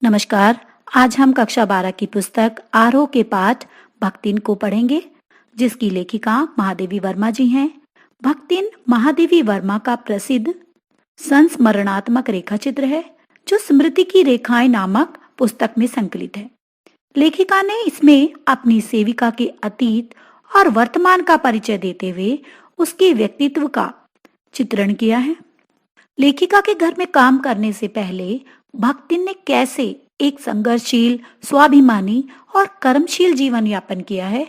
नमस्कार। आज हम कक्षा 12 की पुस्तक आरोह के पाठ भक्तिन को पढ़ेंगे, जिसकी लेखिका महादेवी वर्मा जी हैं। भक्तिन महादेवी वर्मा का प्रसिद्ध संस्मरणात्मक रेखा चित्र है, जो स्मृति की रेखाएं नामक पुस्तक में संकलित है। लेखिका ने इसमें अपनी सेविका के अतीत और वर्तमान का परिचय देते हुए उसके व्यक्तित्व का चित्रण किया है। लेखिका के घर में काम करने से पहले भक्तिन ने कैसे एक संघर्षशील, स्वाभिमानी और कर्मशील जीवन यापन किया है,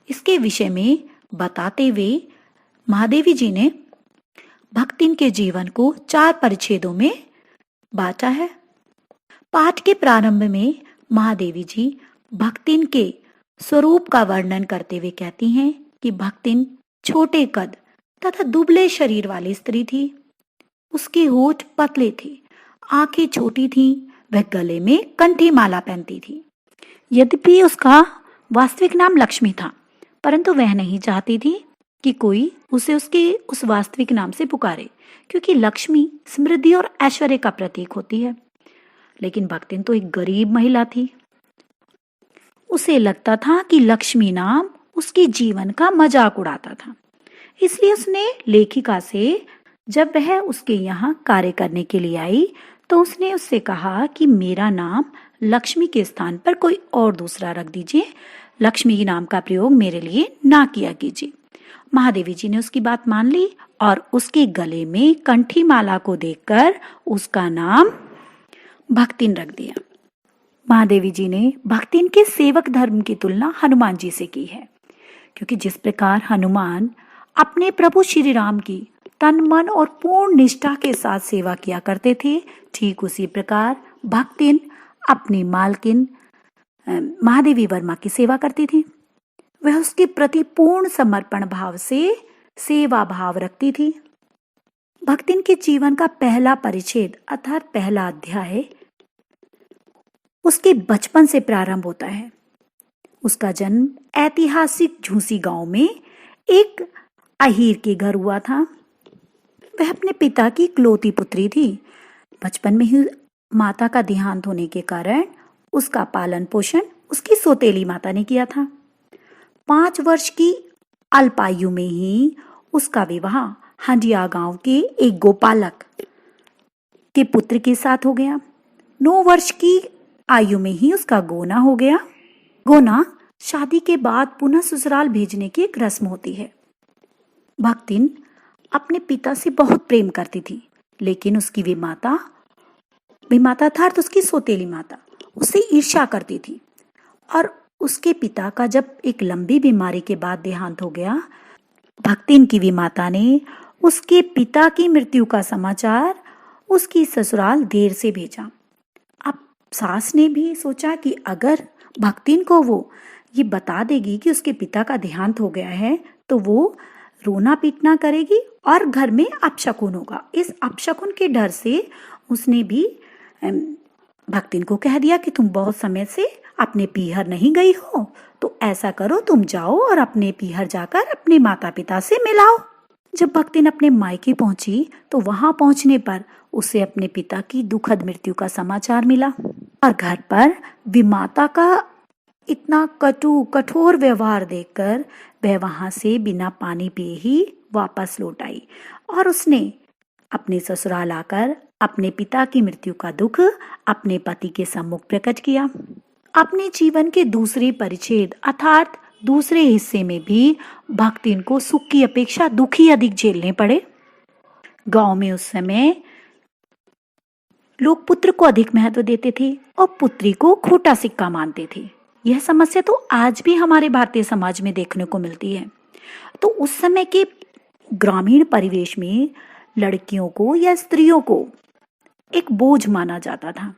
इसके विषय में बताते हुए महादेवी जी ने भक्तिन के जीवन को 4 परिच्छेदों में बांटा है। पाठ के प्रारंभ में महादेवी जी भक्तिन के स्वरूप का वर्णन करते हुए कहती हैं कि भक्तिन छोटे कद तथा दुबले शरीर वाली स्त्री थी। उसके होठ पतले थे, आंखें छोटी थीं, वह गले में कंठी माला पहनती थी। यद्यपि उसका वास्तविक नाम लक्ष्मी था, परंतु वह नहीं चाहती थी कि कोई उसे उसके उस वास्तविक नाम से पुकारे, क्योंकि लक्ष्मी समृद्धि और ऐश्वर्य का प्रतीक होती है। लेकिन भक्तिन तो एक गरीब महिला थी। उसे लगता था कि लक्ष्मी नाम उसके जीवन का मजाक उड़ाता था। इसलिए उसने लेखिका से, जब वह उसके यहाँ कार्य करने के लिए आई, तो उसने उससे कहा कि मेरा नाम लक्ष्मी के स्थान पर कोई और दूसरा रख दीजिए। लक्ष्मी के नाम का प्रयोग मेरे लिए ना किया कीजिए। महादेवी जी ने उसकी बात मान ली और उसके गले में कंठी माला को देखकर उसका नाम भक्तिन रख दिया। महादेवी जी ने भक्तिन के सेवक धर्म की तुलना हनुमान जी से की है, क्योंकि जिस प्रकार हनुमान अपने प्रभु श्री राम की तन मन और पूर्ण निष्ठा के साथ सेवा किया करते थे, ठीक उसी प्रकार भक्तिन अपनी मालकिन महादेवी वर्मा की सेवा करती थी। वह उसके प्रति पूर्ण समर्पण भाव से सेवा भाव रखती थी। भक्तिन के जीवन का पहला परिच्छेद अर्थात पहला अध्याय उसके बचपन से प्रारंभ होता है। उसका जन्म ऐतिहासिक झूसी गांव में एक अहीर के घर हुआ था। वह अपने पिता की इकलौती पुत्री थी। बचपन में ही माता का देहांत होने के कारण उसका पालन पोषण उसकी सौतेली माता ने किया था। 5 वर्ष की अल्पायु में ही उसका विवाह हंडिया गांव के एक गोपालक के पुत्र के साथ हो गया। 9 वर्ष की आयु में ही उसका गोना हो गया। गोना शादी के बाद पुनः ससुराल भेजने की एक रस्म होती है। भक्तिन अपने पिता से बहुत प्रेम करती थी, लेकिन उसकी विमाता अर्थात उसकी सौतेली माता उससे ईर्ष्या करती थी। और उसके पिता का जब एक लंबी बीमारी के बाद देहांत हो गया, भक्तिन की विमाता ने उसके पिता की मृत्यु का समाचार उसकी ससुराल देर से भेजा। अब सास ने भी सोचा कि अगर भक्तिन को वो ये बता देगी कि उसके पिता का देहांत हो गया है, तो वो रोना पीटना करेगी और घर में अपशकुन होगा। इस अपशकुन के डर से उसने भी भक्तिन को कह दिया कि तुम बहुत समय से अपने पीहर नहीं गई हो, तो ऐसा करो, तुम जाओ और अपने पीहर जाकर अपने माता पिता से मिलाओ। जब भक्तिन अपने मायके पहुंची, तो वहां पहुंचने पर उसे अपने पिता की दुखद मृत्यु का समाचार मिला और घर पर विमाता का इतना कठोर व्यवहार देखकर वह वहां से बिना पानी पिए ही वापस लौट आई और उसने अपने ससुराल आकर अपने पिता की मृत्यु का दुख अपने पति के सम्मुख प्रकट किया। अपने जीवन के दूसरे परिच्छेद अर्थात दूसरे हिस्से में भी भक्तिन को सुख की अपेक्षा दुख ही अधिक झेलने पड़े। गांव में उस समय लोग पुत्र को अधिक महत्व देते थे और पुत्री को खोटा सिक्का मानते थे। यह समस्या तो आज भी हमारे भारतीय समाज में देखने को मिलती है। तो उस समय के ग्रामीण परिवेश में लड़कियों को या स्त्रियों को एक बोझ माना जाता था,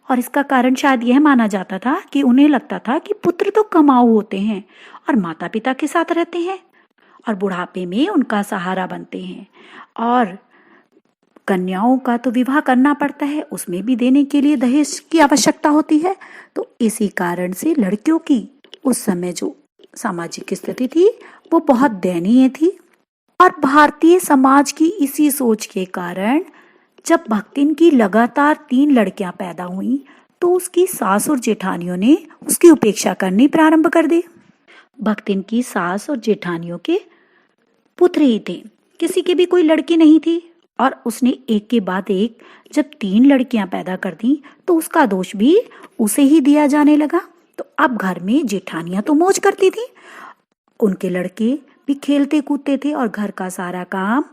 और इसका कारण शायद यह माना जाता था कि उन्हें लगता था कि पुत्र तो कमाऊ होते हैं और माता पिता के साथ रहते हैं और बुढ़ापे में उनका सहारा बनते हैं, और कन्याओं का तो विवाह करना पड़ता है, उसमें भी देने के लिए दहेज की आवश्यकता होती है। तो इसी कारण से लड़कियों की उस समय जो सामाजिक स्थिति थी वो बहुत दयनीय थी। और भारतीय समाज की इसी सोच के कारण जब भक्तिन की लगातार 3 लड़कियां पैदा हुई, तो उसकी सास और जेठानियों ने उसकी उपेक्षा करनी प्रारंभ कर दी। भक्तिन की सास और जेठानियों के पुत्र ही थे, किसी की भी कोई लड़की नहीं थी। और उसने एक के बाद एक जब 3 लड़कियां पैदा कर दी तो उसका दोष भी उसे ही दिया जाने लगा। तो अब घर में जेठानियां तो मौज करती थी, उनके लड़के भी खेलते कूदते थे और घर का सारा काम,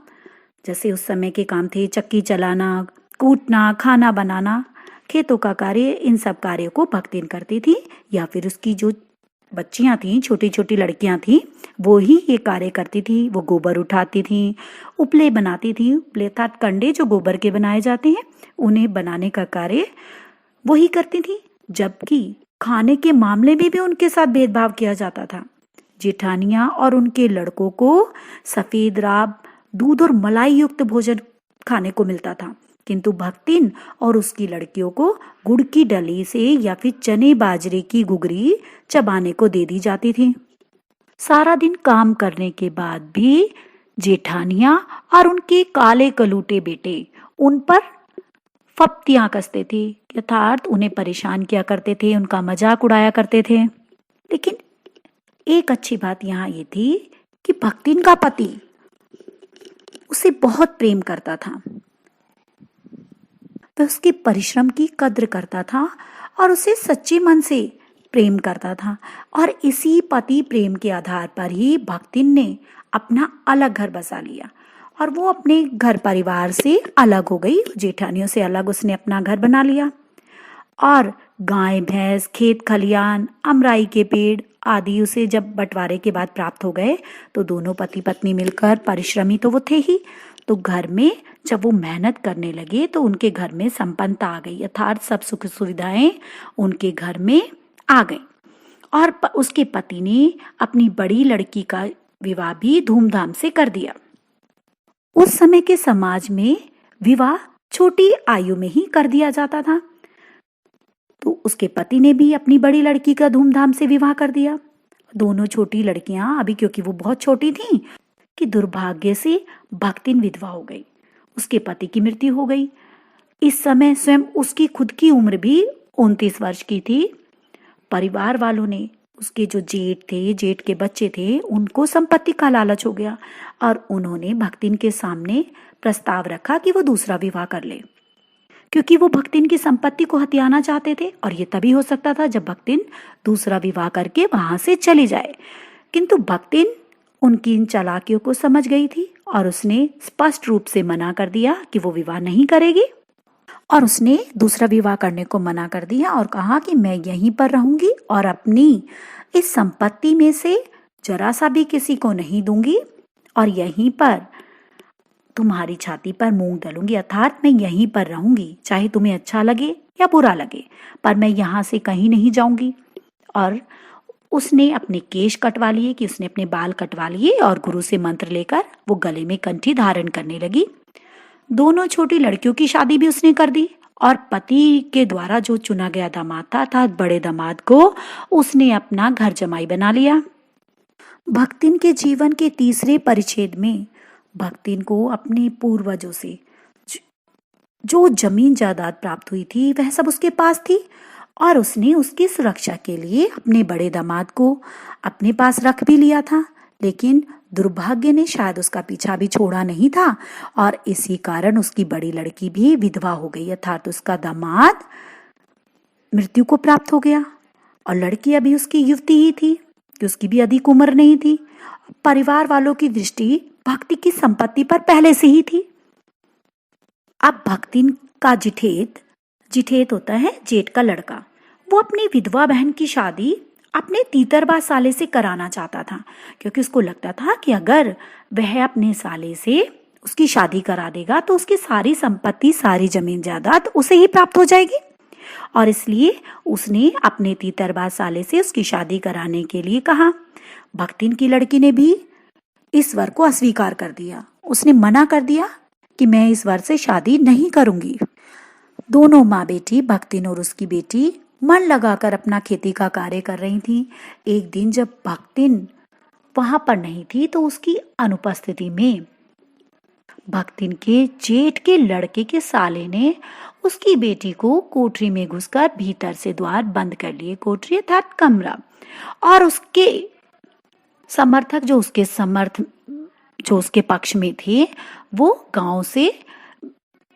जैसे उस समय के काम थे चक्की चलाना, कूटना, खाना बनाना, खेतों का कार्य, इन सब कार्यों को भक्तिन करती थी। या फिर उसकी जो बच्चियां थीं, छोटी छोटी लड़कियां थीं, वो ही ये कार्य करती थी। वो गोबर उठाती थीं, उपले बनाती थी। उपले अर्थात कंडे जो गोबर के बनाए जाते हैं, उन्हें बनाने का कार्य वही करती थी। जबकि खाने के मामले में भी उनके साथ भेदभाव किया जाता था। जेठानियां और उनके लड़कों को सफेद राब, दूध और मलाई युक्त भोजन खाने को मिलता था, किंतु भक्तिन और उसकी लड़कियों को गुड़ की डली से या फिर चने बाजरे की गुगरी चबाने को दे दी जाती थी। सारा दिन काम करने के बाद भी जेठानियां और उनके काले कलूटे बेटे उन पर फप्तियां कसते थे, अर्थात उन्हें परेशान किया करते थे, उनका मजाक उड़ाया करते थे। लेकिन एक अच्छी बात यहाँ ये थी कि भक्तिन का पति उसे बहुत प्रेम करता था, वह उसके परिश्रम की कद्र करता था और उसे सच्चे मन से प्रेम करता था। और इसी पति प्रेम के आधार पर ही भक्तिन ने अपना अलग घर बसा लिया और वो अपने घर परिवार से अलग हो गई, जेठानियों से अलग उसने अपना घर बना लिया। और गाय भैंस, खेत खलियान, अमराई के पेड़ आदि उसे जब बंटवारे के बाद प्राप्त हो गए तो दोनों पति पत्नी मिलकर, परिश्रमी तो वो थे ही, तो घर में जब वो मेहनत करने लगे तो उनके घर में संपन्नता आ गई, अर्थात सब सुख सुविधाएं उनके घर में आ गई। और उसके पति ने अपनी बड़ी लड़की का विवाह भी धूमधाम से कर दिया। उस समय के समाज में विवाह छोटी आयु में ही कर दिया जाता था, तो उसके पति ने भी अपनी बड़ी लड़की का धूमधाम से विवाह कर दिया। दोनों छोटी लड़कियां अभी, क्योंकि वो बहुत छोटी थीं, कि दुर्भाग्य से भक्तिन विधवा हो गई, उसके पति की मृत्यु हो गई। इस समय स्वयं उसकी खुद की उम्र भी 29 वर्ष की थी। परिवार वालों ने, उसके जो जेठ थे, जेठ के बच्चे थे, उनको संपत्ति का लालच हो गया और उन्होंने भक्तिन के सामने प्रस्ताव रखा कि वो दूसरा विवाह कर ले, क्योंकि वो भक्तिन की संपत्ति को हथियाना चाहते थे। और ये तभी हो सकता था जब भक्तिन दूसरा विवाह करके वहां से चली जाए। किंतु भक्तिन उनकी इन चालाकियों को समझ गई थी और उसने स्पष्ट रूप से मना कर दिया कि वो विवाह नहीं करेगी, और उसने दूसरा विवाह करने को मना कर दिया और कहा कि मैं यहीं पर रहूंगी और अपनी इस संपत्ति में से जरा सा भी किसी को नहीं दूंगी और यहीं पर तुम्हारी छाती पर मूंग डालूंगी, अर्थात मैं यहीं पर रहूंगी, चाहे तुम्हें अच्छा लगे या बुरा लगे, पर मैं यहाँ से कहीं नहीं जाऊंगी। और उसने अपने केश कटवा लिए, कि उसने अपने बाल कटवा लिए और गुरु से मंत्र लेकर वो गले में कंठी धारण करने लगी। दोनों छोटी लड़कियों की शादी भी उसने कर दी और पति के द्वारा जो चुना गया दामाद था, अर्थात बड़े दामाद को उसने अपना घर जमाई बना लिया। भक्तिन के जीवन के तीसरे परिच्छेद में भक्तिन को अपने पूर्वजों से जो जमीन जायदाद प्राप्त हुई थी वह सब उसके पास थी और उसने उसकी सुरक्षा के लिए अपने बड़े दामाद को अपने पास रख भी लिया था। लेकिन दुर्भाग्य ने शायद उसका पीछा भी छोड़ा नहीं था और इसी कारण उसकी बड़ी लड़की भी विधवा हो गई, अर्थात उसका दामाद मृत्यु को प्राप्त हो गया और लड़की अभी उसकी युवती ही थी कि उसकी भी अधिक उम्र नहीं थी। परिवार वालों की दृष्टि भक्ति की संपत्ति पर पहले से ही थी। अब भक्तिन का जिठेत होता है जेठ का लड़का, वो अपनी विधवा बहन की शादी अपने तीतरबा साले से कराना चाहता था, क्योंकि उसको लगता था कि अगर वह अपने साले से उसकी शादी करा देगा तो उसकी सारी संपत्ति, सारी जमीन जायदाद उसे ही प्राप्त हो जाएगी। और इसलिए उसने अपने तीतरबा साले से उसकी शादी कराने के लिए कहा। भक्तिन की लड़की ने भी इस वर को अस्वीकार कर दिया, उसने मना कर दिया कि मैं इस वर से शादी नहीं करूंगी। दोनों माँ बेटी, भक्तिन और उसकी बेटी, मन लगाकर अपना खेती का कार्य कर रही थी। एक दिन जब भक्तिन वहां पर नहीं थी तो उसकी अनुपस्थिति में भक्तिन के जेठ के लड़के के साले ने उसकी बेटी को कोठरी में घुसकर भीतर से द्वार बंद कर लिए, कोठरी अर्थात कमरा, और उसके समर्थक जो उसके पक्ष में थे वो गांव से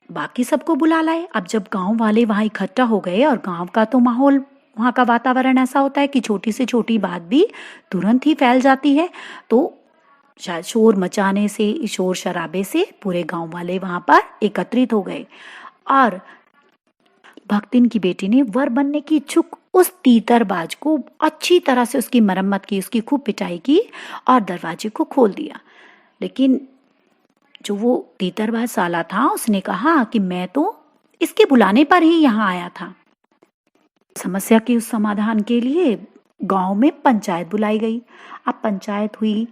बाकी सबको बुला लाए। अब जब गांव वाले वहां इकट्ठा हो गए, और गांव का तो माहौल, वहां का वातावरण ऐसा होता है कि छोटी से छोटी बात भी तुरंत ही फैल जाती है, तो शायद शोर मचाने से, शोर शराबे से पूरे गांव वाले वहां पर एकत्रित हो गए, और भक्तिन की बेटी ने वर बनने की इच्छुक उस तीतरबाज को अच्छी तरह से उसकी मरम्मत की, उसकी खूब पिटाई की और दरवाजे को खोल दिया। लेकिन जो वो तीतरबाज साला था उसने कहा कि मैं तो इसके बुलाने पर ही यहाँ आया था। समस्या के उस समाधान के लिए गांव में पंचायत बुलाई गई। अब पंचायत हुई,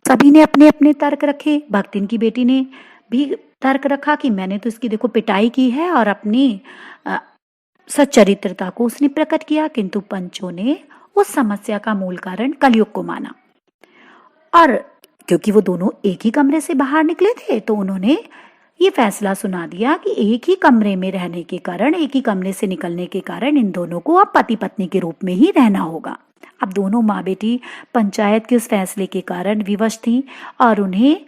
सभी ने अपने अपने तर्क रखे। भक्तिन की बेटी ने भी तर्क रखा कि मैंने तो इसकी देखो पिटाई की है, और अपनी सच्चरित्रता को उसने प्रकट किया, किंतु पंचों ने उस समस्या का मूल कारण कलयुग को माना। और क्योंकि वो दोनों एक ही कमरे से बाहर निकले थे, तो उन्होंने ये फैसला सुना दिया कि एक ही कमरे में रहने के कारण, एक ही कमरे से निकलने के कारण इन दोनों को अब पति पत्नी के रूप में ही रहना होगा। अब दोनों माँ बेटी पंचायत के उस फैसले के कारण विवश थी, और उन्हें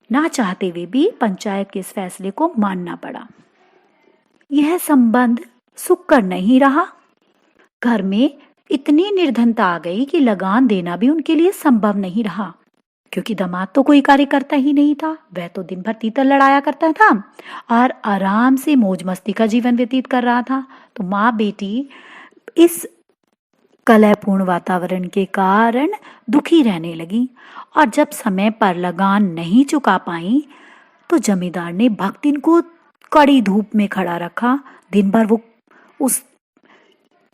ना चाहते हुए भी पंचायत के इस फैसले को मानना पड़ा। यह संबंध सुखकर नहीं रहा। घर में इतनी निर्धनता आ गई कि लगान देना भी उनके लिए संभव नहीं रहा, क्योंकि दामाद तो कोई कार्य करता ही नहीं था। वह तो दिन भर तीतर लड़ाया करता था और आराम से मौज मस्ती का जीवन व्यतीत कर रहा था। तो माँ बेटी इस कलहपूर्ण वातावरण के कारण दुखी रहने लगी, और जब समय पर लगान नहीं चुका पाई तो जमींदार ने भक्तिन को कड़ी धूप में खड़ा रखा। दिन भर वो उस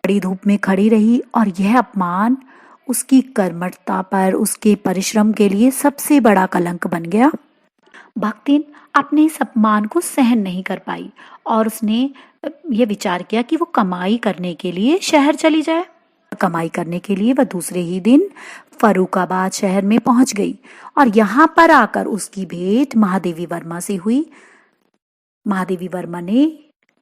कड़ी धूप में खड़ी रही, और यह अपमान उसकी कर्मठता पर, उसके परिश्रम के लिए सबसे बड़ा कलंक बन गया। भक्तिन अपने इस अपमान को सहन नहीं कर पाई, और उसने यह विचार किया कि वो कमाई करने के लिए शहर चली जाए। कमाई करने के लिए वह दूसरे ही दिन फर्रुखाबाद शहर में पहुंच गई, और यहाँ पर आकर उसकी भेंट महादेवी वर्मा से हुई। महादेवी वर्मा ने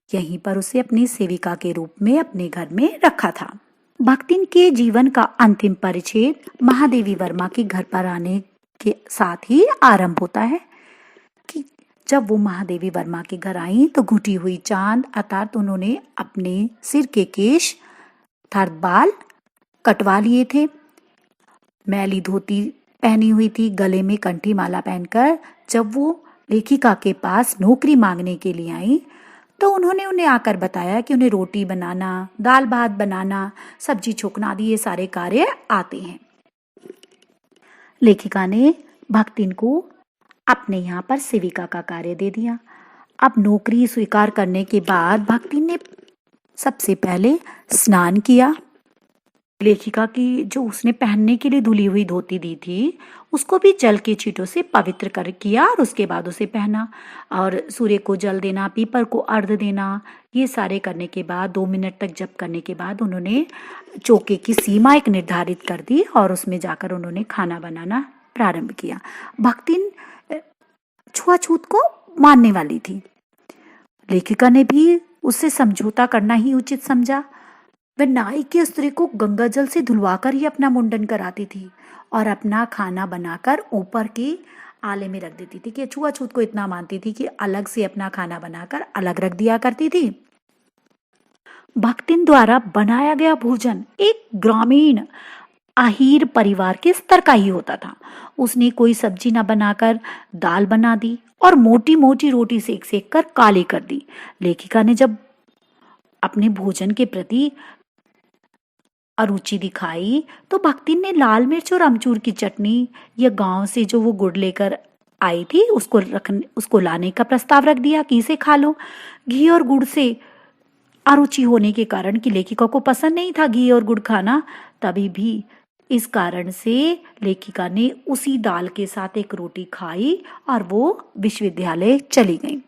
यहीं पर उसे अपनी सेविका के रूप में अपने घर में रखा था। भक्तिन के जीवन का अंतिम परिच्छेद महादेवी वर्मा के घर पर आने के साथ ही आरंभ होता है कि जब वो महादेवी वर्मा के घर आई तो घुटी हुई चांद अर्थात उन्होंने अपने सिर के केश अर्थात बाल कटवा लिए थे, मैली धोती पहनी हुई थी, गले में कंठी माला पहनकर जब वो लेखिका के पास नौकरी मांगने के लिए आई तो उन्होंने उन्हें आकर बताया कि उन्हें रोटी बनाना, दाल भात बनाना, सब्जी छोकना आदि ये सारे कार्य आते हैं। लेखिका ने भक्तिन को अपने यहाँ पर सेविका का कार्य दे दिया। अब नौकरी स्वीकार करने के बाद भक्तिन ने सबसे पहले स्नान किया। लेखिका की जो उसने पहनने के लिए धुली हुई धोती दी थी उसको भी जल के छींटों से पवित्र कर किया, और उसके बाद उसे पहना, और सूर्य को जल देना, पीपल को अर्घ देना, ये सारे करने के बाद 2 मिनट तक जप करने के बाद उन्होंने चौके की सीमा एक निर्धारित कर दी, और उसमें जाकर उन्होंने खाना बनाना प्रारंभ किया। भक्तिन छुआछूत को मानने वाली थी। लेखिका ने भी उससे समझौता करना ही उचित समझा। वह नाई के स्त्री को गंगा जल से धुलवाकर ही अपना मुंडन कराती थी, और अपना खाना बनाकर ऊपर के आले में रख देती थी कि छुआछूत को इतना मानती थी कि अलग से अपना खाना बनाकर अलग रख दिया करती थी। भक्तिन द्वारा बनाया गया भोजन एक ग्रामीण आहिर परिवार के स्तर का ही होता था। उसने कोई सब्जी न बनाकर दाल बना दी और मोटी मोटी रोटी सेक सेक कर काली कर दी। लेखिका ने जब अपने भोजन के प्रति अरुचि दिखाई तो भक्तिन ने लाल मिर्च और अमचूर की चटनी या गांव से जो वो गुड़ लेकर आई थी उसको लाने का प्रस्ताव रख दिया कि इसे खा लो। घी और गुड़ से अरुचि होने के कारण कि लेखिका को पसंद नहीं था घी और गुड़ खाना, तभी भी इस कारण से लेखिका ने उसी दाल के साथ एक रोटी खाई और वो विश्वविद्यालय चली गई।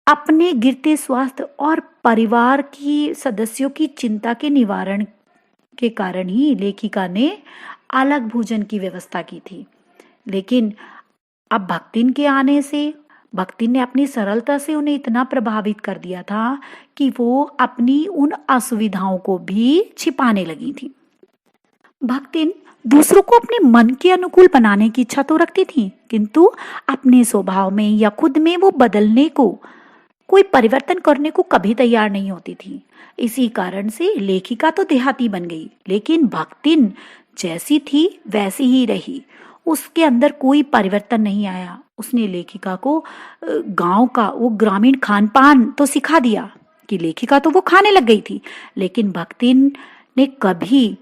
अपने गिरते स्वास्थ्य और परिवार की सदस्यों की चिंता के निवारण के कारण ही लेखिका ने अलग भोजन की व्यवस्था की थी। लेकिन अब भक्तिन के आने से भक्तिन ने अपनी सरलता से उन्हें इतना प्रभावित कर दिया था कि वो अपनी उन असुविधाओं को भी छिपाने लगी थी। भक्तिन दूसरों को अपने मन के अनुकूल बनाने की इच्छा तो रखती थी, किंतु अपने स्वभाव में या खुद में वो बदलने को, कोई परिवर्तन करने को कभी तैयार नहीं होती थी। इसी कारण से लेखिका तो देहाती बन गई, लेकिन भक्तिन जैसी थी वैसी ही रही। उसके अंदर कोई परिवर्तन नहीं आया। उसने लेखिका को गांव का वो ग्रामीण खान पान तो सिखा दिया कि लेखिका तो वो खाने लग गई थी, लेकिन भक्तिन ने कभी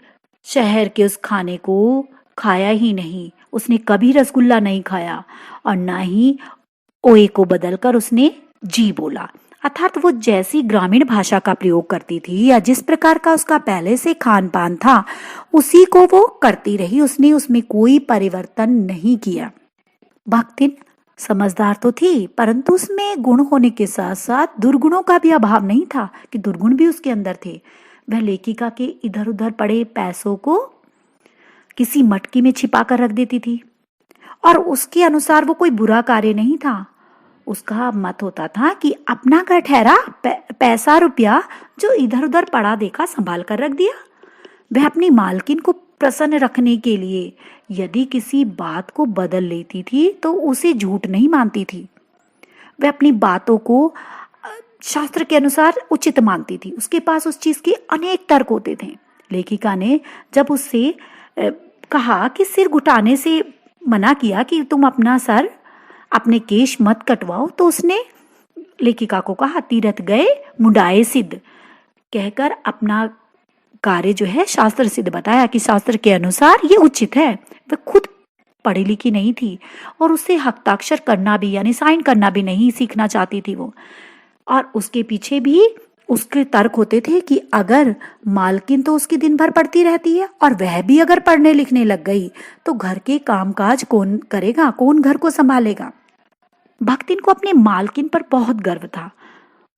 शहर के उस खाने को खाया ही नहीं। उसने कभी रसगुल्ला नहीं खाया और ना ही ओए को बदलकर उसने जी बोला। अर्थात वो जैसी ग्रामीण भाषा का प्रयोग करती थी या जिस प्रकार का उसका पहले से खान पान था, उसी को वो करती रही। उसने उसमें कोई परिवर्तन नहीं किया। भक्तिन समझदार तो थी, परंतु उसमें गुण होने के साथ साथ दुर्गुणों का भी अभाव नहीं था कि दुर्गुण भी उसके अंदर थे। वह लेखिका के इधर उधर पड़े पैसों को किसी मटकी में छिपा कर रख देती थी और उसके अनुसार वो कोई बुरा कार्य नहीं था। उसका मत होता था कि अपना घर ठहरा, पैसा रुपया जो इधर उधर पड़ा देखा संभाल कर रख दिया। वह अपनी मालकिन को प्रसन्न रखने के लिए यदि किसी बात को बदल लेती थी तो उसे झूठ नहीं मानती थी। वह अपनी बातों को शास्त्र के अनुसार उचित मानती थी। उसके पास उस चीज के अनेक तर्क होते थे। लेखिका ने जब उससे कहा कि सिर घुटाने से मना किया कि तुम अपना सर, अपने केश मत कटवाओ, तो उसने लेखिका को कहा तीरथ गए मुंडाए सिद्ध, कहकर अपना कार्य जो है शास्त्र सिद्ध बताया कि शास्त्र के अनुसार ये उचित है। वह खुद पढ़ी लिखी नहीं थी और उसे हस्ताक्षर करना भी यानी साइन करना भी नहीं सीखना चाहती थी वो। और उसके पीछे भी उसके तर्क होते थे कि अगर मालकिन तो उसकी दिन भर पढ़ती रहती है और वह भी अगर पढ़ने लिखने लग गई तो घर के कामकाज कौन करेगा, कौन घर को संभालेगा। भक्तिन को अपने मालकिन पर बहुत गर्व था।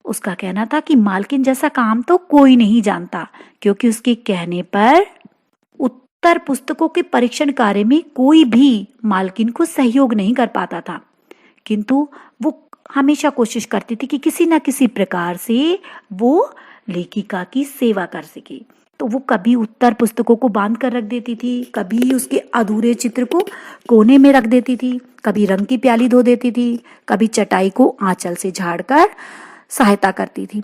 उसका कहना था कि मालकिन जैसा काम तो कोई नहीं जानता, क्योंकि उसके कहने पर उत्तर पुस्तकों के परीक्षण कार्य में कोई भी मालकिन को सहयोग नहीं कर पाता था, किंतु वो हमेशा कोशिश करती थी कि किसी न किसी प्रकार से वो लेखिका की सेवा कर सके। तो वो कभी उत्तर पुस्तकों को बांध कर रख देती थी, कभी उसके अधूरे चित्र को कोने में रख देती थी, कभी रंग की प्याली धो देती थी, कभी चटाई को आंचल से झाड़कर सहायता करती थी।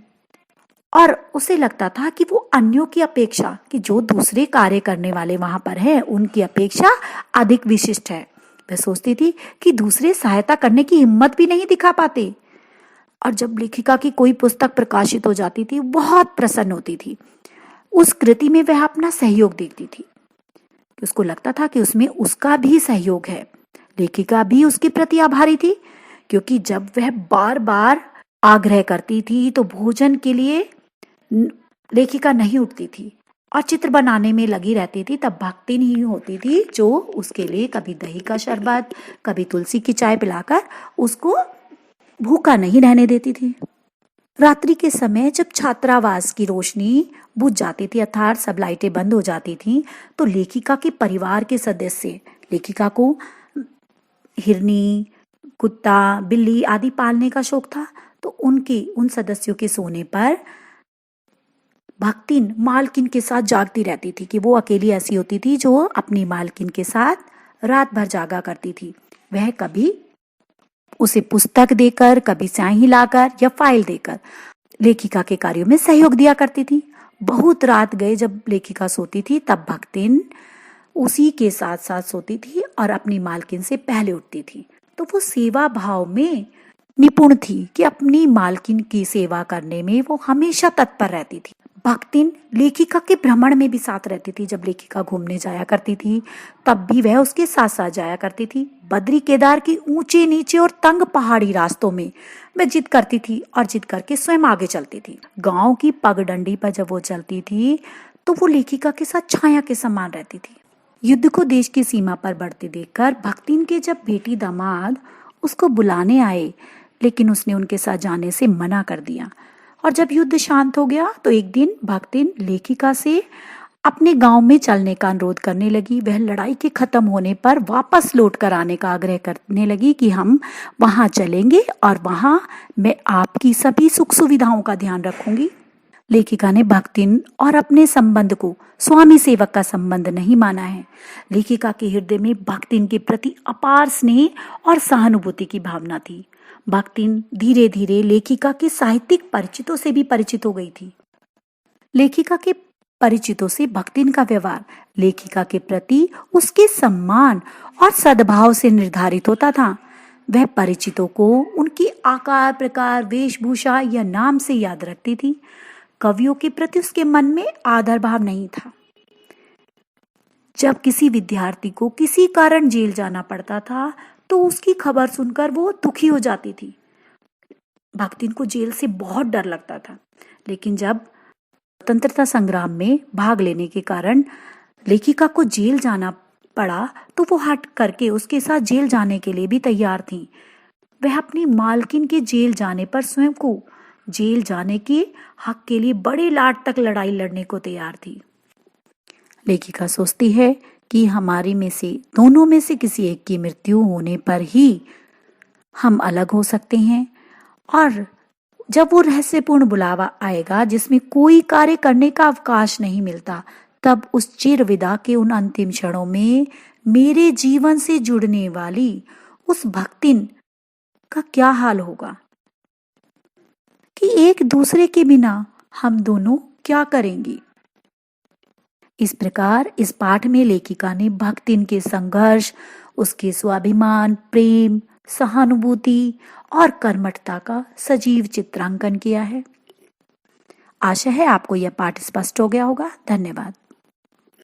और उसे लगता था कि वो अन्यों की अपेक्षा, कि जो दूसरे कार्य करने वाले वहां पर हैं उनकी अपेक्षा अधिक विशिष्ट है। वह सोचती थी कि दूसरे सहायता करने की हिम्मत भी नहीं दिखा पाते। और जब लेखिका की कोई पुस्तक प्रकाशित हो जाती थी बहुत प्रसन्न होती थी। उस कृति में वह अपना सहयोग देखती थी। उसको लगता था कि उसमें उसका भी सहयोग है। लेखिका भी उसके प्रति आभारी थी, क्योंकि जब वह बार बार आग्रह करती थी तो भोजन के लिए लेखिका नहीं उठती थी और चित्र बनाने में लगी रहती थी। तब भक्तिन ही होती थी जो उसके लिए कभी दही का शरबत, कभी तुलसी की चाय पिलाकर उसको भूखा नहीं रहने देती थी। रात्रि के समय जब छात्रावास की रोशनी बुझ जाती थी अर्थात सब लाइटें बंद हो जाती थी, तो लेखिका के परिवार के सदस्य, लेखिका को हिरनी, कुत्ता, बिल्ली आदि पालने का शौक था, तो उन सदस्यों के सोने पर भक्तिन मालकिन के साथ जागती रहती थी कि वो अकेली ऐसी होती थी जो अपनी मालकिन के साथ रात भर जागा करती थी। वह कभी उसे पुस्तक देकर, कभी स्याही हिलाकर या फाइल देकर लेखिका के कार्यों में सहयोग दिया करती थी। बहुत रात गए जब लेखिका सोती थी तब भक्तिन उसी के साथ साथ सोती थी और अपनी मालकिन से पहले उठती थी। तो वो सेवा भाव में निपुण थी कि अपनी मालकिन की सेवा करने में वो हमेशा तत्पर रहती थी। भक्तिन लेखिका के भ्रमण में भी साथ रहती थी। जब लेखिका घूमने जाया करती थी तब भी वह उसके साथ साथ जाया करती थी। बद्री केदार की ऊंचे नीचे और तंग पहाड़ी रास्तों में वह जिद करती थी और जिद करके स्वयं आगे चलती थी। गांव की पगडंडी पर जब वो चलती थी तो वो लेखिका के साथ छाया के समान रहती थी। युद्ध को देश की सीमा पर बढ़ते देखकर भक्तिन के जब बेटी दामाद उसको बुलाने आए, लेकिन उसने उनके साथ जाने से मना कर दिया। और जब युद्ध शांत हो गया तो एक दिन भक्तिन लेखिका से अपने गांव में चलने का अनुरोध करने लगी। वह लड़ाई के खत्म होने पर वापस लौट कर आने का आग्रह करने लगी कि हम वहां चलेंगे और वहां मैं आपकी सभी सुख सुविधाओं का ध्यान रखूंगी। लेखिका ने भक्तिन और अपने संबंध को स्वामी सेवक का संबंध नहीं माना है। लेखिका के हृदय में भक्तिन के प्रति अपार स्नेह और सहानुभूति की भावना थी। भक्तिन धीरे धीरे लेखिका के साहित्यिक परिचितों से भी परिचित हो गई थी। लेखिका के परिचितों से भक्तिन का व्यवहार लेखिका के प्रति उसके सम्मान और सद्भाव से निर्धारित होता था। वह परिचितों को उनकी आकार, प्रकार, वेशभूषा या नाम से याद रखती थी। कवियों के प्रति उसके मन में आदर भाव नहीं था। जब किसी विद्यार्थी को किसी कारण जेल जाना पड़ता था तो उसकी खबर सुनकर वो दुखी हो जाती थी। भक्तिन को जेल से बहुत डर लगता था, लेकिन जब स्वतंत्रता संग्राम में भाग लेने के कारण लेखिका को जेल जाना पड़ा तो वो हट करके उसके साथ जेल जाने के लिए भी तैयार थी। वह अपनी मालकिन के जेल जाने पर स्वयं को जेल जाने के हक के लिए बड़े लाट तक लड़ाई लड़ने को तैयार थी। लेखिका सोचती है कि हमारे में से दोनों में से किसी एक की मृत्यु होने पर ही हम अलग हो सकते हैं, और जब वो रहस्यपूर्ण बुलावा आएगा जिसमें कोई कार्य करने का अवकाश नहीं मिलता, तब उस चिर विदा के उन अंतिम क्षणों में मेरे जीवन से जुड़ने वाली उस भक्तिन का क्या हाल होगा कि एक दूसरे के बिना हम दोनों क्या करेंगे। इस प्रकार इस पाठ में लेखिका ने भक्तिन के संघर्ष, उसके स्वाभिमान, प्रेम, सहानुभूति और कर्मठता का सजीव चित्रांकन किया है। आशा है आपको यह पाठ स्पष्ट हो गया होगा। धन्यवाद।